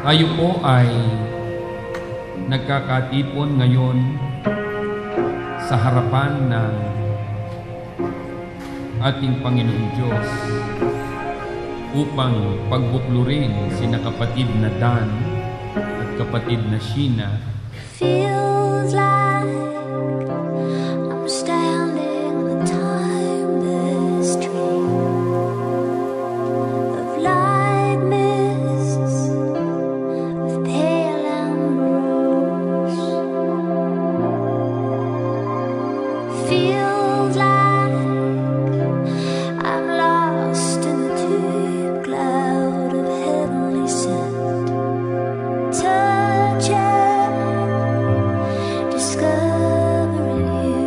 Tayo po ay nagkakatipon ngayon sa harapan ng ating Panginoong Diyos upang pagbuklurin sina kapatid na Dan at kapatid na Sheena. Feels like I'm standing on a timeless dream of light mists of pale and rose. Feels like I'm lost in the deep cloud of heavenly scent. Touching, discovering you.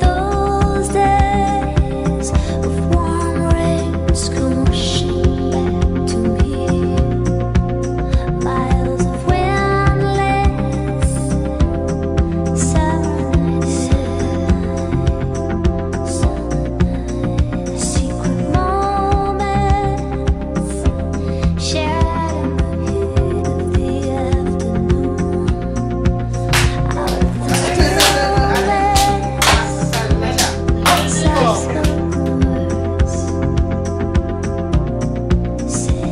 Those days of warm rains come rushing back to me. Miles of windless secret moments shared in the heat of the afternoon. Out of the stillness, say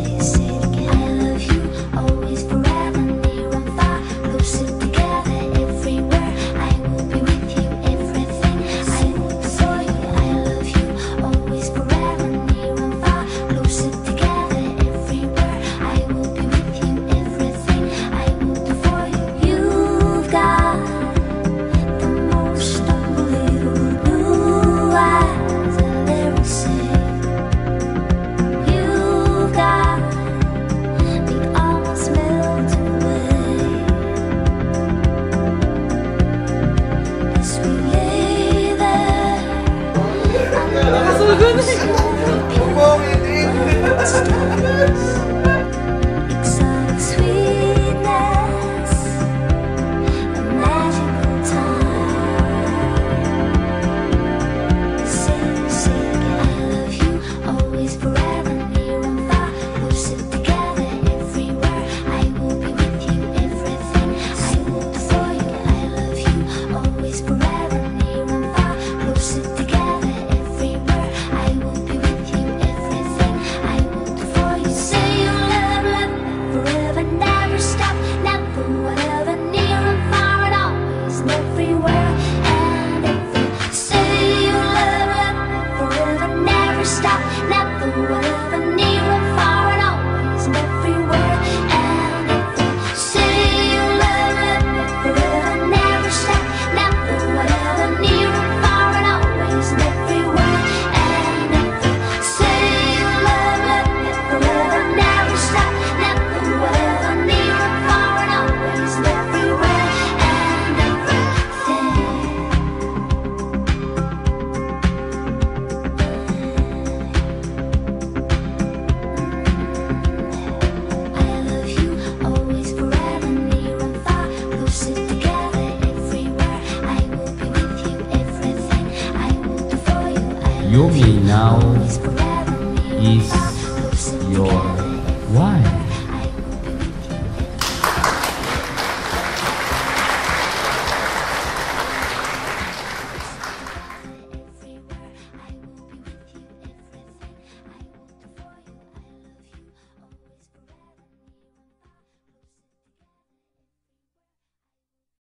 it again. I love you, always, forever, near and far, closer together, everywhere. I will be with you, everything. I will do for you. I love you, always, forever, near and far, closer together, everywhere. I will be with you, everything. I will do for you. You've got the most unbelievable blue eyes I've ever seen. You've got me almost melting away as we lay there under the stars. Exotic sweetness, a magical time. Say again, I love you, always, forever, near and far, closer together, everywhere. I will be with you, everything. I will do for you. I love you, always, forever, near and far, closer together, everywhere. I will be with you, everything. I will do for you. Say you love me forever, never stop, never, whatever, near and far, and always, and everywhere, and every. Say you love me forever, never stop, never, whatever, near and far, and always, and everywhere, and every. Say you love me forever, never stop, never, whatever, near and far, and always, and everywhere, and every. Say you love me forever, never stop, never, whatever, near and far, and always, and everywhere, and everything. I love you, always, forever, near and far, closer together, everywhere. I will be with you, everything. I will do for you. I love Yung you, linaw always, forever, near and is